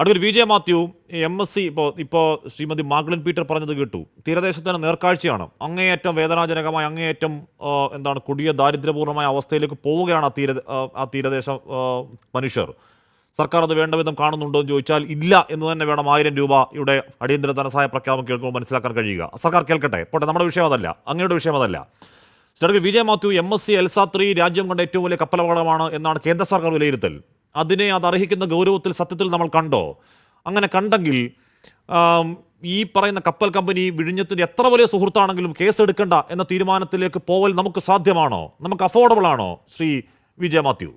അടുത്തൊരു V J Mathew, MSc ഇപ്പോൾ Shrimati മാഗ്ലൻ Peter പറഞ്ഞത് കേട്ടു. തീരദേശത്തിന് നേർക്കാഴ്ചയാണ്. അങ്ങേയറ്റം വേദനാജനകമായ, അങ്ങേയറ്റം എന്താണ് കൊടിയ ദാരിദ്ര്യപൂർണ്ണമായ അവസ്ഥയിലേക്ക് പോവുകയാണ് ആ തീരദേശ മനുഷ്യർ. സർക്കാർ അത് വേണ്ട വിധം കാണുന്നുണ്ടോ എന്ന് ചോദിച്ചാൽ ഇല്ല എന്ന് തന്നെ വേണം 1000 രൂപയുടെ അടിയന്തര ധനസഹായ പ്രഖ്യാപനം കേൾക്കുമ്പോൾ മനസ്സിലാക്കാൻ കഴിയുക. സർക്കാർ കേൾക്കട്ടെ, പോട്ടെ, നമ്മുടെ വിഷയം അതല്ല, അങ്ങയുടെ വിഷയം അതല്ല. V J Mathew, MSc ELSA-3 രാജ്യം കണ്ട ഏറ്റവും വലിയ കപ്പലപകടമാണ് എന്നാണ് കേന്ദ്ര സർക്കാർ വിലയിരുത്തൽ. അതിനെ അത് അർഹിക്കുന്ന ഗൗരവത്തിൽ സത്യത്തിൽ നമ്മൾ കണ്ടോ? അങ്ങനെ കണ്ടെങ്കിൽ ഈ പറയുന്ന കപ്പൽ കമ്പനി വിഴിഞ്ഞത്തിൻ്റെ എത്ര വലിയ സുഹൃത്താണെങ്കിലും കേസെടുക്കണ്ട എന്ന തീരുമാനത്തിലേക്ക് പോവൽ നമുക്ക് സാധ്യമാണോ? നമുക്ക് അഫോർഡബിൾ ആണോ ശ്രീ വി ജെ മാത്യു?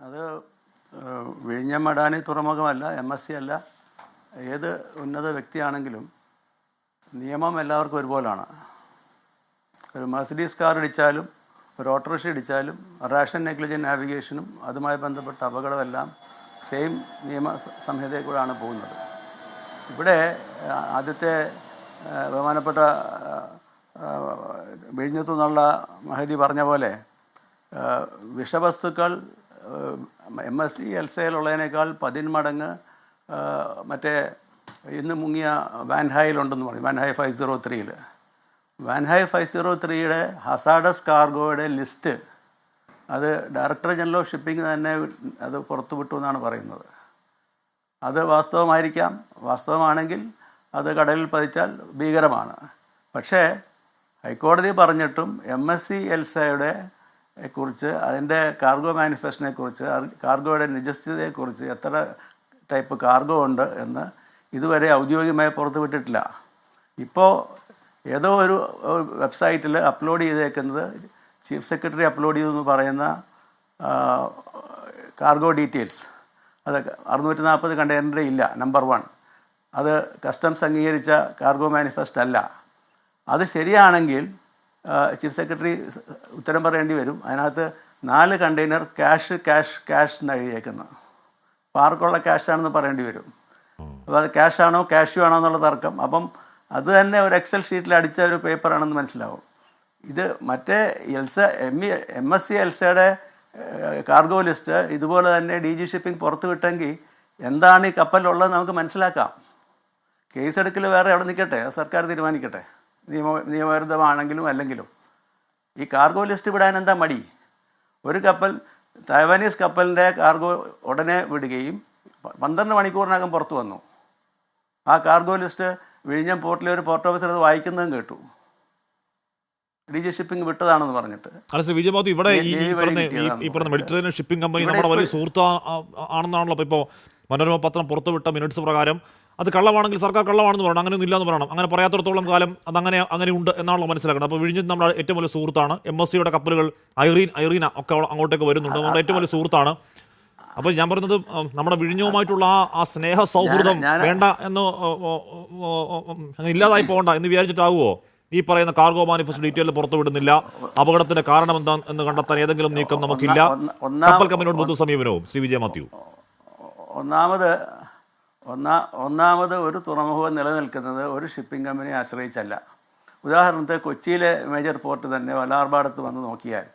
അത് വിഴിഞ്ഞം അഡാനി തുറമുഖമല്ല, MSc അല്ല, ഏത് ഉന്നത വ്യക്തിയാണെങ്കിലും നിയമം എല്ലാവർക്കും ഒരുപോലാണ്. ഒരു മെർസിഡീസ് കാർ ഇടിച്ചാലും ഒരു ഓട്ടോറിക്ഷ ഇടിച്ചാലും റാഷൻ നെഗ്ലിജൻറ്റ് നാവിഗേഷനും അതുമായി ബന്ധപ്പെട്ട അപകടമെല്ലാം സെയിം നിയമ സംഹിതയിൽ കൂടെയാണ് പോകുന്നത്. ഇവിടെ ആദ്യത്തെ ബഹുമാനപ്പെട്ട വിഴിഞ്ഞത്തു നിന്നുള്ള മഹതി പറഞ്ഞ പോലെ വിഷവസ്തുക്കൾ MSc ELSA-യിലുള്ളതിനേക്കാൾ 10 മടങ്ങ് മറ്റേ ഇന്ന് മുങ്ങിയ വാൻഹായിലുണ്ടെന്ന് പറയും. വാൻഹായ് 503-ൽ വാൻഹായ് 503-യുടെ ഹസാഡസ് കാർഗോയുടെ ലിസ്റ്റ് അത് ഡയറക്ടർ ജനറൽ ഓഫ് ഷിപ്പിംഗ് തന്നെ അത് പുറത്തുവിട്ടു എന്നാണ് പറയുന്നത്. അത് വാസ്തവമായിരിക്കാം. വാസ്തവമാണെങ്കിൽ അത് കടലിൽ പതിച്ചാൽ ഭീകരമാണ്. പക്ഷേ ഹൈക്കോടതി പറഞ്ഞിട്ടും MSc ELSA-യുടെ കുറിച്ച്, അതിൻ്റെ കാർഗോ മാനിഫെസ്റ്റിനെ കുറിച്ച്, കാർഗോയുടെ നിജസ്ഥിതിയെക്കുറിച്ച്, എത്ര ടൈപ്പ് കാർഗോ ഉണ്ട് എന്ന് ഇതുവരെ ഔദ്യോഗികമായി പുറത്തുവിട്ടിട്ടില്ല. ഇപ്പോൾ ഏതോ ഒരു വെബ്സൈറ്റിൽ അപ്ലോഡ് ചെയ്തേക്കുന്നത് ചീഫ് സെക്രട്ടറി അപ്ലോഡ് ചെയ്തെന്ന് പറയുന്ന കാർഗോ ഡീറ്റെയിൽസ്, അത് 640 കണ്ടെയ്നറിൻ്റെ ഇല്ല. നമ്പർ 1, അത് കസ്റ്റംസ് അംഗീകരിച്ച കാർഗോ മാനിഫെസ്റ്റ് അല്ല. അത് ശരിയാണെങ്കിൽ ചീഫ് സെക്രട്ടറി ഉത്തരം പറയേണ്ടി വരും. അതിനകത്ത് 4 കണ്ടെയ്നർ ക്യാഷ് ക്യാഷ് ക്യാഷ് എന്ന് എഴുതിയേക്കുന്നു. പാർക്കുള്ള ക്യാഷാണെന്ന് പറയേണ്ടി വരും. അപ്പോൾ അത് ക്യാഷാണോ ക്യാഷ്യൂ ആണോ എന്നുള്ള തർക്കം. അപ്പം അത് തന്നെ ഒരു എക്സൽ ഷീറ്റിൽ അടിച്ച ഒരു പേപ്പറാണെന്ന് മനസ്സിലാവും. ഇത് മറ്റേ MSc ELSA-യുടെ കാർഗോ ലിസ്റ്റ് ഇതുപോലെ തന്നെ DG ഷിപ്പിംഗ് പുറത്തു വിട്ടെങ്കിൽ എന്താണ് ഈ കപ്പലിലുള്ളത് നമുക്ക് മനസ്സിലാക്കാം. കേസെടുക്കൽ വേറെ അവിടെ നിൽക്കട്ടെ, സർക്കാർ തീരുമാനിക്കട്ടെ, നിയമവിരുദ്ധമാണെങ്കിലും അല്ലെങ്കിലും. ഈ കാർഗോ ലിസ്റ്റ് വിടാൻ എന്താ മടി? ഒരു കപ്പൽ, തൈവാനീസ് കപ്പലിൻ്റെ കാർഗോ ഉടനെ വിടുകയും 12 മണിക്കൂറിനകം പുറത്തു വന്നു. ആ കാർഗോ ലിസ്റ്റ് വിഴിഞ്ഞം പോർട്ടിലെ ഒരു പോർട്ട് ഓഫീസർ അത് വായിക്കുന്നതും കേട്ടു. DG ഷിപ്പിംഗ് വിട്ടതാണെന്ന് പറഞ്ഞിട്ട്. ഇവിടെ ഈ പറഞ്ഞ മെഡിറ്ററേനിയൻ ഷിപ്പിംഗ് കമ്പനി നമ്മുടെ വലിയ സുഹൃത്ത് ആണെന്നാണല്ലോ ഇപ്പോൾ മനോരമ പത്രം പുറത്തുവിട്ട മിനിറ്റ്സ് പ്രകാരം. അത് കള്ളമാണെങ്കിൽ സർക്കാർ കള്ളമാണെന്ന് പറയണം, അങ്ങനെയൊന്നും ഇല്ലയെന്ന് പറയണം. അങ്ങനെ പറയാത്തിടത്തോളം കാലം അങ്ങനെ ഉണ്ട് എന്നാണല്ലോ മനസ്സിലാക്കണം. അപ്പോൾ വിഴിഞ്ഞത്ത് നമ്മുടെ ഏറ്റവും വലിയ സുഹൃത്താണ്. MSc-യുടെ കപ്പലുകൾ ഐറീന ഒക്കെ അങ്ങോട്ടേക്ക് വരുന്നുണ്ട്. നമ്മുടെ ഏറ്റവും വലിയ സുഹൃത്താണ്. അപ്പോൾ ഞാൻ പറയുന്നത് നമ്മുടെ വിഴിഞ്ഞവുമായിട്ടുള്ള ആ സ്നേഹ സൗഹൃദം വേണ്ട എന്ന് അങ്ങനെ ഇല്ലാതായി പോകണ്ട എന്ന് വിചാരിച്ചിട്ടാകുമോ ഈ പറയുന്ന കാർഗോ മാനിഫെസ്റ്റ് ഡീറ്റെയിൽ പുറത്തു വിടുന്നില്ല? അപകടത്തിന്റെ കാരണം എന്താ എന്ന് കണ്ടെത്താൻ ഏതെങ്കിലും നീക്കം നമുക്കില്ല? കപ്പൽ കമ്പനിയോട് പൊതു സമീപനവും ശ്രീ വിജയ മാത്യു. ഒന്നാമത് ഒരു തുറമുഖം നിലനിൽക്കുന്നത് ഒരു ഷിപ്പിംഗ് കമ്പനിയെ ആശ്രയിച്ചല്ല. ഉദാഹരണത്തിന് കൊച്ചിയിലെ മേജർ പോർട്ട് തന്നെ വലാർപാടത്ത് വന്ന് നോക്കിയാൽ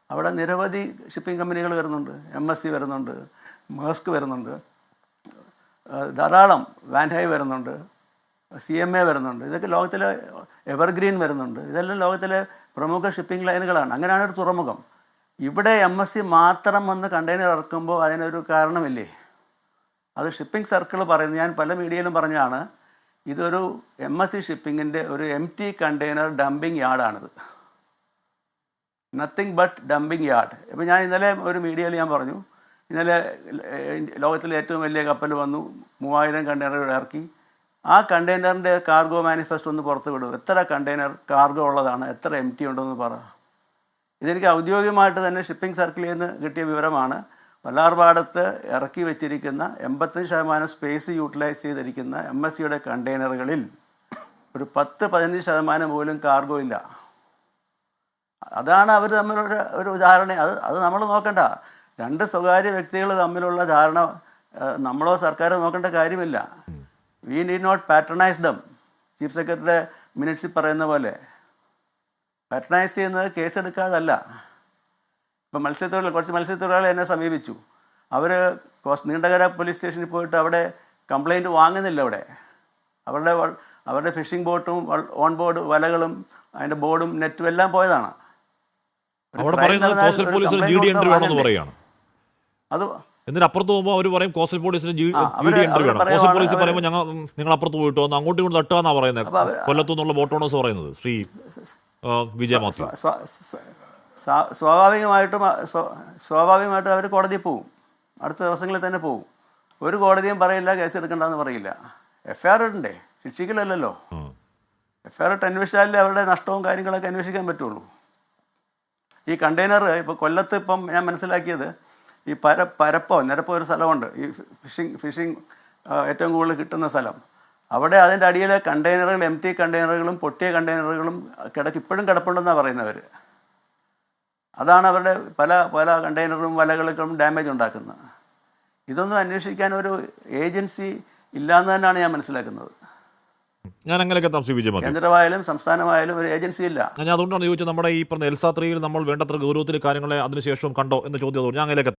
അവിടെ നിരവധി ഷിപ്പിംഗ് കമ്പനികൾ വരുന്നുണ്ട്. MSc വരുന്നുണ്ട്, മേഴ്സ്ക് വരുന്നുണ്ട്, ധാരാളം വാൻഹായ് വരുന്നുണ്ട്, CMA വരുന്നുണ്ട്. ഇതൊക്കെ ലോകത്തിലെ എവർഗ്രീൻ വരുന്നുണ്ട്. ഇതെല്ലാം ലോകത്തിലെ പ്രമുഖ ഷിപ്പിംഗ് ലൈനുകളാണ്. അങ്ങനെയാണ് ഒരു തുറമുഖം. ഇവിടെ MSc മാത്രം വന്ന് കണ്ടെയ്നർ ഇറക്കുമ്പോൾ അതിനൊരു കാരണമില്ലേ? അത് ഷിപ്പിംഗ് സർക്കിൾ പറയുന്നത്, ഞാൻ പല മീഡിയയിലും പറഞ്ഞാണ്, ഇതൊരു MSc ഷിപ്പിങ്ങിൻ്റെ ഒരു empty കണ്ടെയ്നർ ഡംപിങ് യാർഡാണിത്. Nothing but dumping yard. ഇപ്പോൾ ഞാൻ ഇന്നലെ ഒരു മീഡിയയിൽ ഞാൻ പറഞ്ഞു, ഇന്നലെ ലോകത്തിലെ ഏറ്റവും വലിയ കപ്പൽ വന്നു 3000 കണ്ടെയ്നറുകൾ ഇറക്കി. ആ കണ്ടെയ്നറിൻ്റെ കാർഗോ മാനിഫെസ്റ്റ് ഒന്ന് പുറത്ത് വിടും. എത്ര കണ്ടെയ്നർ കാർഗോ ഉള്ളതാണ്, എത്ര empty ഉണ്ടെന്ന് പറ. ഇതെനിക്ക് ഔദ്യോഗികമായിട്ട് തന്നെ ഷിപ്പിംഗ് സർക്കിളിൽ നിന്ന് കിട്ടിയ വിവരമാണ്. വല്ലാർപാടത്ത് ഇറക്കി വെച്ചിരിക്കുന്ന 85% സ്പേസ് യൂട്ടിലൈസ് ചെയ്തിരിക്കുന്ന MSc-യുടെ കണ്ടെയ്നറുകളിൽ ഒരു 10-15% പോലും കാർഗോ ഇല്ല. അതാണ് അവർ തമ്മിലുള്ള ഒരു ധാരണ. അത് നമ്മൾ നോക്കണ്ട. 2 സ്വകാര്യ വ്യക്തികൾ തമ്മിലുള്ള ധാരണ നമ്മളോ സർക്കാരോ നോക്കേണ്ട കാര്യമില്ല. We need not patronise them. Chief സെക്രട്ടറിയുടെ മിനിറ്റ്സിൽ പറയുന്ന പോലെ പാട്രണൈസ് ചെയ്യുന്നത് കേസെടുക്കാതല്ല. ഇപ്പം കുറച്ച് മത്സ്യത്തൊഴിലാളികൾ എന്നെ സമീപിച്ചു. അവർ നീണ്ടകര പോലീസ് സ്റ്റേഷനിൽ പോയിട്ട് അവിടെ കംപ്ലൈൻറ്റ് വാങ്ങുന്നില്ല. അവരുടെ ഫിഷിംഗ് ബോട്ടും ഓൺ ബോർഡ് വലകളും അതിൻ്റെ ബോർഡും നെറ്റും എല്ലാം പോയതാണ്. അവിടെ പറയുന്നത് കോസ്റ്റൽ പോലീസിന് GD എൻട്രി വേണമെന്ന് പറയുകയാണ്. അത് ഇതിനപ്പുറത്ത് പോകുമ്പോൾ അവർ പറയും കോസ്റ്റൽ പോലീസിന് GD എൻട്രി വേണം. കോസ്റ്റൽ പോലീസ് പറയുമ്പോൾ നിങ്ങൾ അപ്പുറത്ത് പോയിട്ട് വന്ന് അങ്ങോട്ടും ഇങ്ങോട്ട് തട്ടുകയെന്നാണ് പറയുന്നത്. കൊല്ലത്തു നിന്നുള്ള ബോട്ട് ഓണേഴ്സ് പറയുന്നത്. ശ്രീ വിജയ മാത്യു, സ്വാഭാവികമായിട്ടും അവർ കോടതിയിൽ പോവും. അടുത്ത ദിവസങ്ങളിൽ തന്നെ പോവും. ഒരു കോടതിയും പറയില്ല കേസ് എടുക്കണ്ടെന്ന് പറയില്ല. FIR ഇടണ്ടേ, ശിക്ഷിക്കലല്ലോ. FIR ഇട്ട് അന്വേഷിച്ചാലേ അവരുടെ നഷ്ടവും കാര്യങ്ങളൊക്കെ അന്വേഷിക്കാൻ പറ്റുള്ളൂ. ഈ കണ്ടെയ്നർ ഇപ്പോൾ കൊല്ലത്ത് ഇപ്പം ഞാൻ മനസ്സിലാക്കിയത് ഈ നിരപ്പോ ഒരു സ്ഥലമുണ്ട്, ഈ ഫിഷിംഗ് ഏറ്റവും കൂടുതൽ കിട്ടുന്ന സ്ഥലം. അവിടെ അതിൻ്റെ അടിയിലെ കണ്ടെയ്നറുകൾ, empty കണ്ടെയ്നറുകളും പൊട്ടിയ കണ്ടെയ്നറുകളും ഇപ്പോഴും കിടപ്പുണ്ടെന്നാണ് പറയുന്നവർ. അതാണ് അവരുടെ പല കണ്ടെയ്നറും വലകൾക്കും ഡാമേജ് ഉണ്ടാക്കുന്നത്. ഇതൊന്നും അന്വേഷിക്കാൻ ഒരു ഏജൻസി ഇല്ലയെന്ന് തന്നെയാണ് ഞാൻ മനസ്സിലാക്കുന്നത്. ഞാൻ അങ്ങനെയൊക്കെ ശ്രീ വിജയ മാത്യു, കേന്ദ്രമായാലും സംസ്ഥാനമായാലും ഒരു ഏജൻസി ഇല്ല. ഞാൻ അതുകൊണ്ടാണ് ചോദിച്ചത്, നമ്മുടെ ഈ പറഞ്ഞ എൽസാ 3 നമ്മൾ വേണ്ടത്ര ഗൗരവത്തിൽ കാര്യങ്ങളെ അതിനുശേഷം കണ്ടോ എന്ന ചോദ്യം. ഞാൻ അങ്ങനെയൊക്കെ